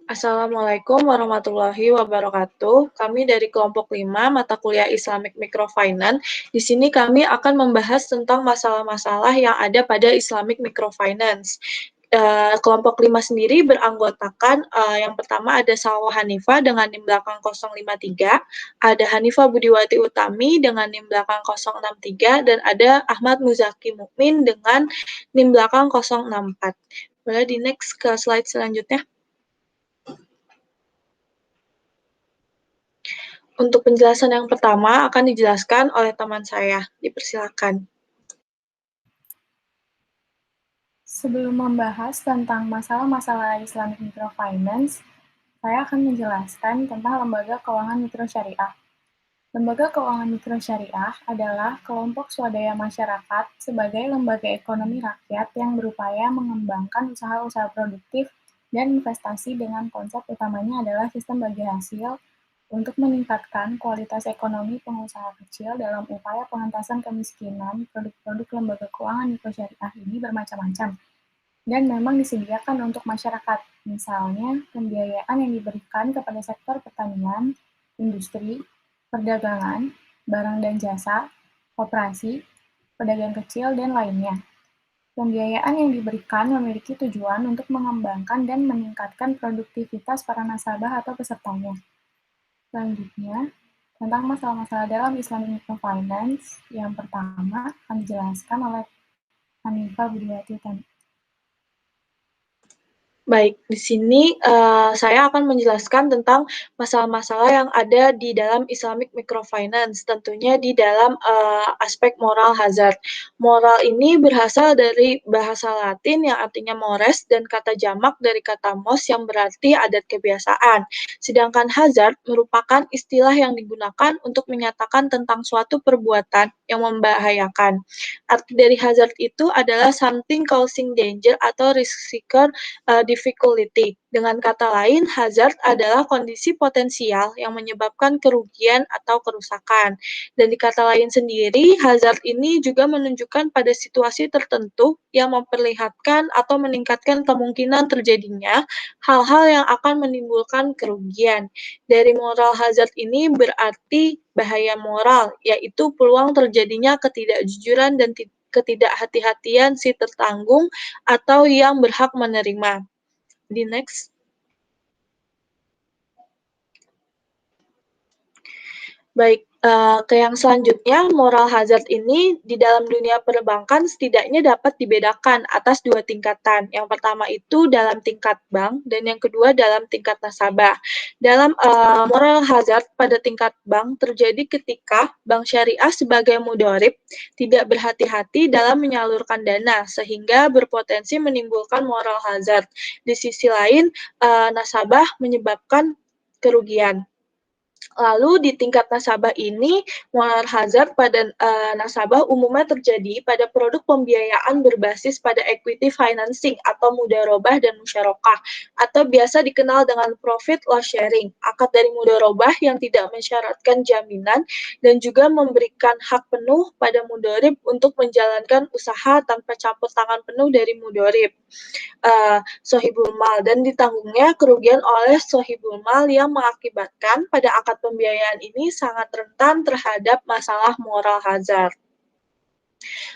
Assalamualaikum warahmatullahi wabarakatuh. Kami dari kelompok 5 mata kuliah Islamic Microfinance. Di sini kami akan membahas tentang masalah-masalah yang ada pada Islamic Microfinance. Kelompok 5 sendiri beranggotakan yang pertama ada Salwa Hanifah dengan NIM belakang 053, ada Hanifah Budiwati Utami dengan NIM belakang 063, dan ada Ahmad Muzaki Mukmin dengan NIM belakang 064. Boleh di next ke slide selanjutnya. Untuk penjelasan yang pertama akan dijelaskan oleh teman saya. Dipersilakan. Sebelum membahas tentang masalah-masalah Islamic Microfinance, saya akan menjelaskan tentang lembaga keuangan mikro syariah. Lembaga keuangan mikro syariah adalah kelompok swadaya masyarakat sebagai lembaga ekonomi rakyat yang berupaya mengembangkan usaha-usaha produktif dan investasi dengan konsep utamanya adalah sistem bagi hasil untuk meningkatkan kualitas ekonomi pengusaha kecil dalam upaya pengentasan kemiskinan. Produk-produk lembaga keuangan mikro syariah ini bermacam-macam dan memang disediakan untuk masyarakat. Misalnya, pembiayaan yang diberikan kepada sektor pertanian, industri, perdagangan, barang dan jasa, koperasi, pedagang kecil, dan lainnya. Pembiayaan yang diberikan memiliki tujuan untuk mengembangkan dan meningkatkan produktivitas para nasabah atau pesertanya. Selanjutnya, tentang masalah-masalah dalam Islamic Microfinance, yang pertama akan dijelaskan oleh Hanifah Budiwati Utami. Baik, di sini saya akan menjelaskan tentang masalah-masalah yang ada di dalam Islamic Microfinance, tentunya di dalam aspek moral hazard. Moral ini berasal dari bahasa Latin yang artinya mores dan kata jamak dari kata mos yang berarti adat kebiasaan. Sedangkan hazard merupakan istilah yang digunakan untuk menyatakan tentang suatu perbuatan yang membahayakan. Arti dari hazard itu adalah something causing danger atau riskier difficulty. Dengan kata lain, hazard adalah kondisi potensial yang menyebabkan kerugian atau kerusakan. Dan di kata lain sendiri, hazard ini juga menunjukkan pada situasi tertentu yang memperlihatkan atau meningkatkan kemungkinan terjadinya hal-hal yang akan menimbulkan kerugian. Dari moral hazard ini berarti bahaya moral, yaitu peluang terjadinya ketidakjujuran dan ketidakhati-hatian si tertanggung atau yang berhak menerima. Di next. Baik, ke yang selanjutnya, moral hazard ini di dalam dunia perbankan setidaknya dapat dibedakan atas dua tingkatan. Yang pertama itu dalam tingkat bank dan yang kedua dalam tingkat nasabah. Dalam moral hazard pada tingkat bank terjadi ketika bank syariah sebagai mudorib tidak berhati-hati dalam menyalurkan dana sehingga berpotensi menimbulkan moral hazard. Di sisi lain, nasabah menyebabkan kerugian. Lalu di tingkat nasabah ini, moral hazard pada nasabah umumnya terjadi pada produk pembiayaan berbasis pada equity financing atau mudharabah dan musyarakah, atau biasa dikenal dengan profit loss sharing. Akad dari mudharabah yang tidak mensyaratkan jaminan dan juga memberikan hak penuh pada mudharib untuk menjalankan usaha tanpa campur tangan penuh dari mudharib. Sohibul mal dan ditanggungnya kerugian oleh sohibul mal yang mengakibatkan pada akad pembiayaan ini sangat rentan terhadap masalah moral hazard.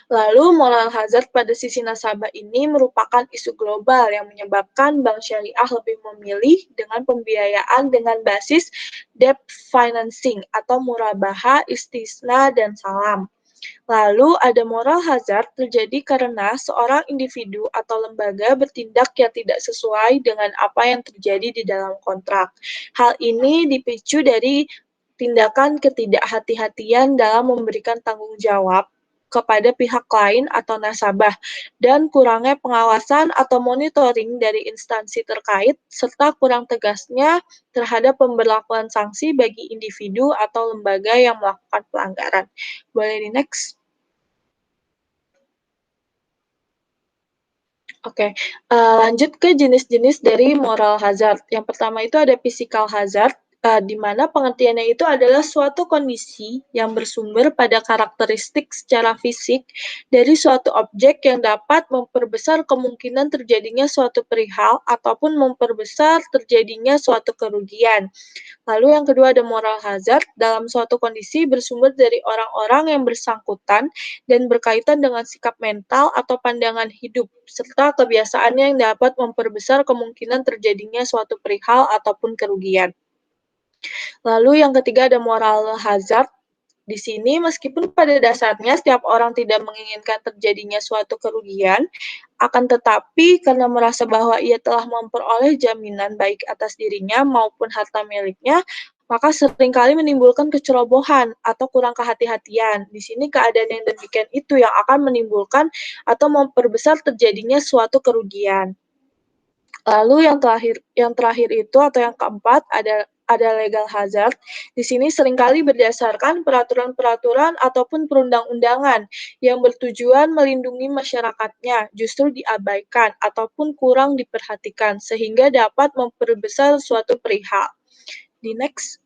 Lalu moral hazard pada sisi nasabah ini merupakan isu global yang menyebabkan bank syariah lebih memilih dengan pembiayaan dengan basis debt financing atau murabaha, istisna, dan salam. Lalu ada moral hazard terjadi karena seorang individu atau lembaga bertindak yang tidak sesuai dengan apa yang terjadi di dalam kontrak. Hal ini dipicu dari tindakan ketidakhati-hatian dalam memberikan tanggung jawab kepada pihak lain atau nasabah, dan kurangnya pengawasan atau monitoring dari instansi terkait, serta kurang tegasnya terhadap pemberlakuan sanksi bagi individu atau lembaga yang melakukan pelanggaran. Boleh di next? Oke, lanjut ke jenis-jenis dari moral hazard. Yang pertama itu ada physical hazard, di mana pengertiannya itu adalah suatu kondisi yang bersumber pada karakteristik secara fisik dari suatu objek yang dapat memperbesar kemungkinan terjadinya suatu perihal ataupun memperbesar terjadinya suatu kerugian. Lalu yang kedua ada moral hazard, dalam suatu kondisi bersumber dari orang-orang yang bersangkutan dan berkaitan dengan sikap mental atau pandangan hidup, serta kebiasaannya yang dapat memperbesar kemungkinan terjadinya suatu perihal ataupun kerugian. Lalu yang ketiga ada moral hazard. Di sini meskipun pada dasarnya setiap orang tidak menginginkan terjadinya suatu kerugian, akan tetapi karena merasa bahwa ia telah memperoleh jaminan baik atas dirinya maupun harta miliknya, maka seringkali menimbulkan kecerobohan atau kurang kehati-hatian. Di sini keadaan yang demikian itu yang akan menimbulkan atau memperbesar terjadinya suatu kerugian. Lalu yang terakhir itu atau yang keempat ada legal hazard. Di sini seringkali berdasarkan peraturan-peraturan ataupun perundang-undangan yang bertujuan melindungi masyarakatnya justru diabaikan ataupun kurang diperhatikan sehingga dapat memperbesar suatu perihal. Di next.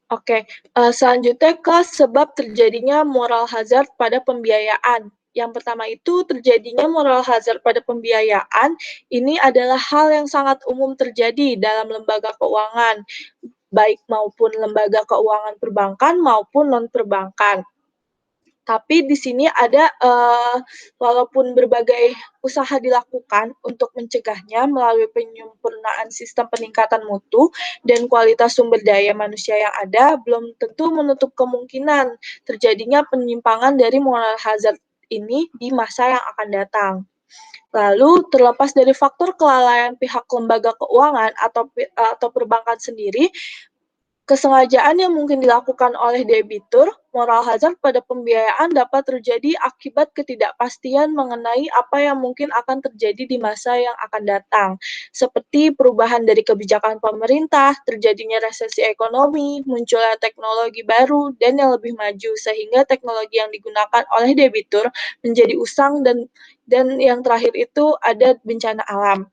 Oke, selanjutnya ke sebab terjadinya moral hazard pada pembiayaan. Yang pertama itu terjadinya moral hazard pada pembiayaan, ini adalah hal yang sangat umum terjadi dalam lembaga keuangan, baik maupun lembaga keuangan perbankan maupun non-perbankan. Tapi di sini ada, walaupun berbagai usaha dilakukan untuk mencegahnya melalui penyempurnaan sistem peningkatan mutu dan kualitas sumber daya manusia yang ada, belum tentu menutup kemungkinan terjadinya penyimpangan dari moral hazard ini di masa yang akan datang. Lalu, terlepas dari faktor kelalaian pihak lembaga keuangan atau perbankan sendiri, kesengajaan yang mungkin dilakukan oleh debitur, moral hazard pada pembiayaan dapat terjadi akibat ketidakpastian mengenai apa yang mungkin akan terjadi di masa yang akan datang, seperti perubahan dari kebijakan pemerintah, terjadinya resesi ekonomi, munculnya teknologi baru, dan yang lebih maju, sehingga teknologi yang digunakan oleh debitur menjadi usang dan yang terakhir itu ada bencana alam.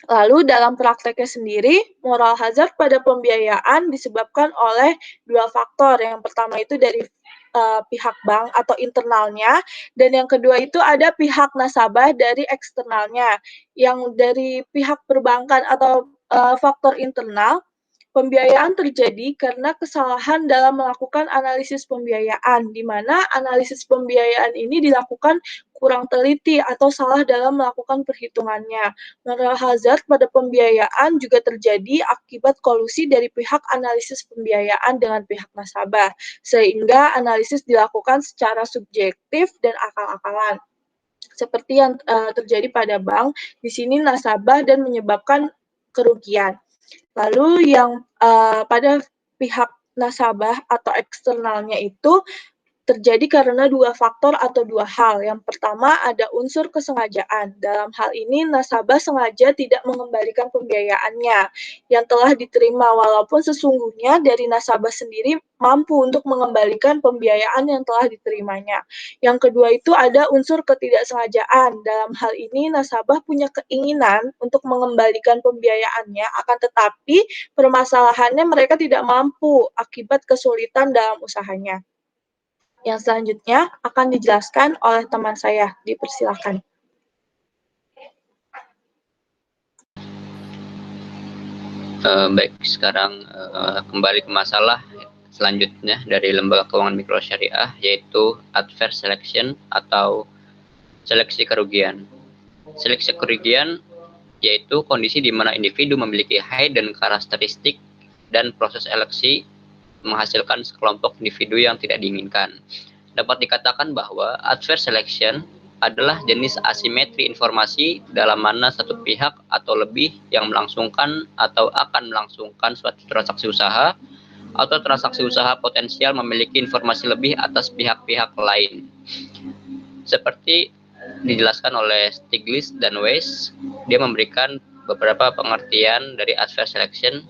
Lalu dalam prakteknya sendiri, moral hazard pada pembiayaan disebabkan oleh dua faktor. Yang pertama itu dari pihak bank atau internalnya, dan yang kedua itu ada pihak nasabah dari eksternalnya. Yang dari pihak perbankan atau faktor internal, pembiayaan terjadi karena kesalahan dalam melakukan analisis pembiayaan, di mana analisis pembiayaan ini dilakukan kurang teliti atau salah dalam melakukan perhitungannya. Moral hazard pada pembiayaan juga terjadi akibat kolusi dari pihak analisis pembiayaan dengan pihak nasabah, sehingga analisis dilakukan secara subjektif dan akal-akalan. Seperti yang terjadi pada bank, di sini nasabah dan menyebabkan kerugian. Lalu yang pada pihak nasabah atau eksternalnya itu terjadi karena dua faktor atau dua hal. Yang pertama ada unsur kesengajaan. Dalam hal ini nasabah sengaja tidak mengembalikan pembiayaannya yang telah diterima walaupun sesungguhnya dari nasabah sendiri mampu untuk mengembalikan pembiayaan yang telah diterimanya. Yang kedua itu ada unsur ketidaksengajaan. Dalam hal ini nasabah punya keinginan untuk mengembalikan pembiayaannya, akan tetapi permasalahannya mereka tidak mampu akibat kesulitan dalam usahanya. Yang selanjutnya akan dijelaskan oleh teman saya. Dipersilakan. Baik, sekarang kembali ke masalah selanjutnya dari lembaga keuangan mikro syariah, yaitu adverse selection atau seleksi kerugian. Seleksi kerugian yaitu kondisi di mana individu memiliki hidden karakteristik dan proses seleksi menghasilkan sekelompok individu yang tidak diinginkan. Dapat dikatakan bahwa adverse selection adalah jenis asimetri informasi dalam mana satu pihak atau lebih yang melangsungkan atau akan melangsungkan suatu transaksi usaha atau transaksi usaha potensial memiliki informasi lebih atas pihak-pihak lain. Seperti dijelaskan oleh Stiglitz dan Weiss, dia memberikan beberapa pengertian dari adverse selection,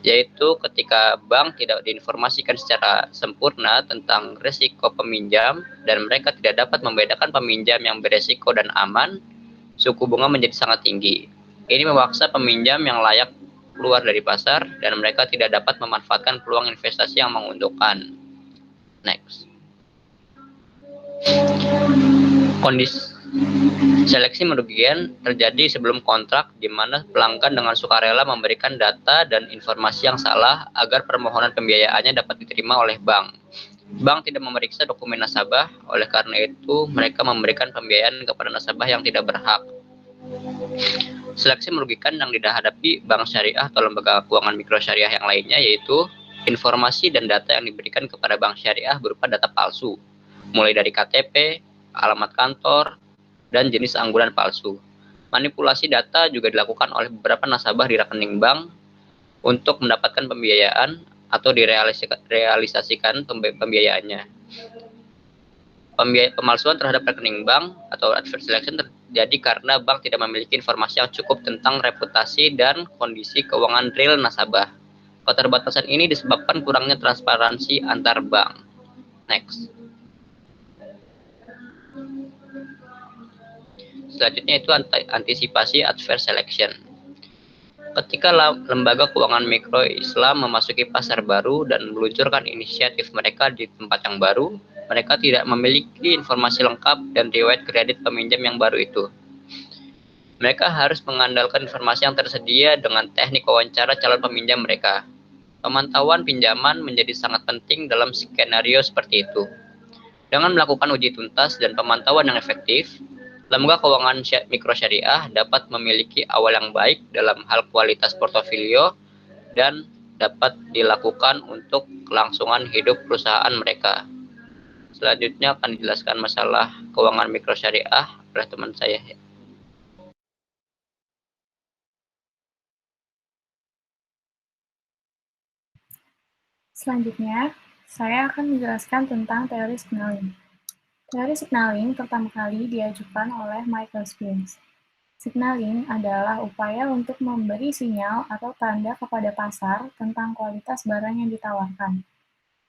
yaitu ketika bank tidak diinformasikan secara sempurna tentang risiko peminjam dan mereka tidak dapat membedakan peminjam yang beresiko dan aman, suku bunga menjadi sangat tinggi. Ini memaksa peminjam yang layak keluar dari pasar dan mereka tidak dapat memanfaatkan peluang investasi yang menguntungkan. Next. Kondisi seleksi merugikan terjadi sebelum kontrak, di mana pelanggan dengan sukarela memberikan data dan informasi yang salah agar permohonan pembiayaannya dapat diterima oleh bank. Bank tidak memeriksa dokumen nasabah, oleh karena itu mereka memberikan pembiayaan kepada nasabah yang tidak berhak. Seleksi merugikan yang dihadapi bank syariah atau lembaga keuangan mikro syariah yang lainnya, yaitu informasi dan data yang diberikan kepada bank syariah berupa data palsu, mulai dari KTP, alamat kantor, dan jenis angguran palsu. Manipulasi data juga dilakukan oleh beberapa nasabah di rekening bank untuk mendapatkan pembiayaan atau direalisasikan pembiayaannya. Pemalsuan terhadap rekening bank atau adverse selection terjadi karena bank tidak memiliki informasi yang cukup tentang reputasi dan kondisi keuangan real nasabah. Keterbatasan ini disebabkan kurangnya transparansi antar bank. Next. Selanjutnya itu antisipasi adverse selection. Ketika lembaga keuangan mikro Islam memasuki pasar baru dan meluncurkan inisiatif mereka di tempat yang baru, mereka tidak memiliki informasi lengkap dan riwayat kredit peminjam yang baru itu. Mereka harus mengandalkan informasi yang tersedia dengan teknik wawancara calon peminjam mereka. Pemantauan pinjaman menjadi sangat penting dalam skenario seperti itu. Dengan melakukan uji tuntas dan pemantauan yang efektif, lembaga keuangan mikro syariah dapat memiliki awal yang baik dalam hal kualitas portofolio dan dapat dilakukan untuk kelangsungan hidup perusahaan mereka. Selanjutnya akan dijelaskan masalah keuangan mikro syariah oleh teman saya. Selanjutnya, saya akan menjelaskan tentang teori signaling. Teori signaling pertama kali diajukan oleh Michael Spence. Signaling adalah upaya untuk memberi sinyal atau tanda kepada pasar tentang kualitas barang yang ditawarkan.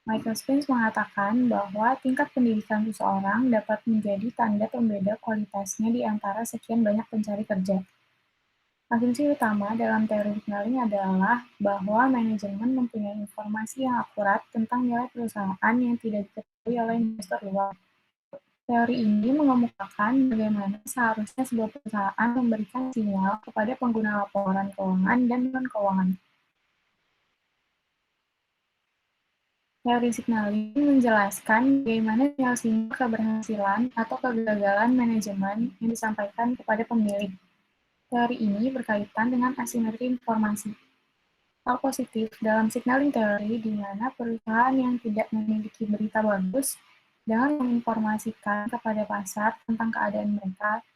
Michael Spence mengatakan bahwa tingkat pendidikan seseorang dapat menjadi tanda pembeda kualitasnya di antara sekian banyak pencari kerja. Asumsi utama dalam teori signaling adalah bahwa manajemen mempunyai informasi yang akurat tentang nilai perusahaan yang tidak diketahui oleh investor luar. Teori ini mengemukakan bagaimana seharusnya sebuah perusahaan memberikan sinyal kepada pengguna laporan keuangan dan non-keuangan. Teori signaling menjelaskan bagaimana sinyal-sinyal keberhasilan atau kegagalan manajemen yang disampaikan kepada pemilik. Teori ini berkaitan dengan asimetri informasi. Hal positif dalam signaling teori di mana perusahaan yang tidak memiliki berita bagus dengan menginformasikan kepada pasar tentang keadaan mereka,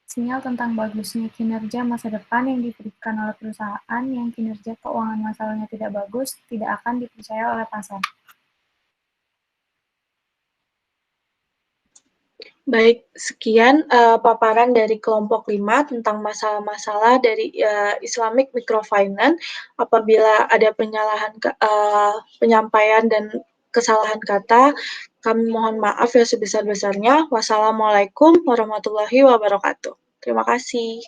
sinyal tentang bagusnya kinerja masa depan yang diberikan oleh perusahaan yang kinerja keuangan masalahnya tidak bagus tidak akan dipercaya oleh pasar. Baik, sekian paparan dari kelompok 5 tentang masalah-masalah dari Islamic Microfinance. Apabila ada penyampaian dan kesalahan kata, kami mohon maaf yang sebesar-besarnya. Wassalamualaikum warahmatullahi wabarakatuh. Terima kasih.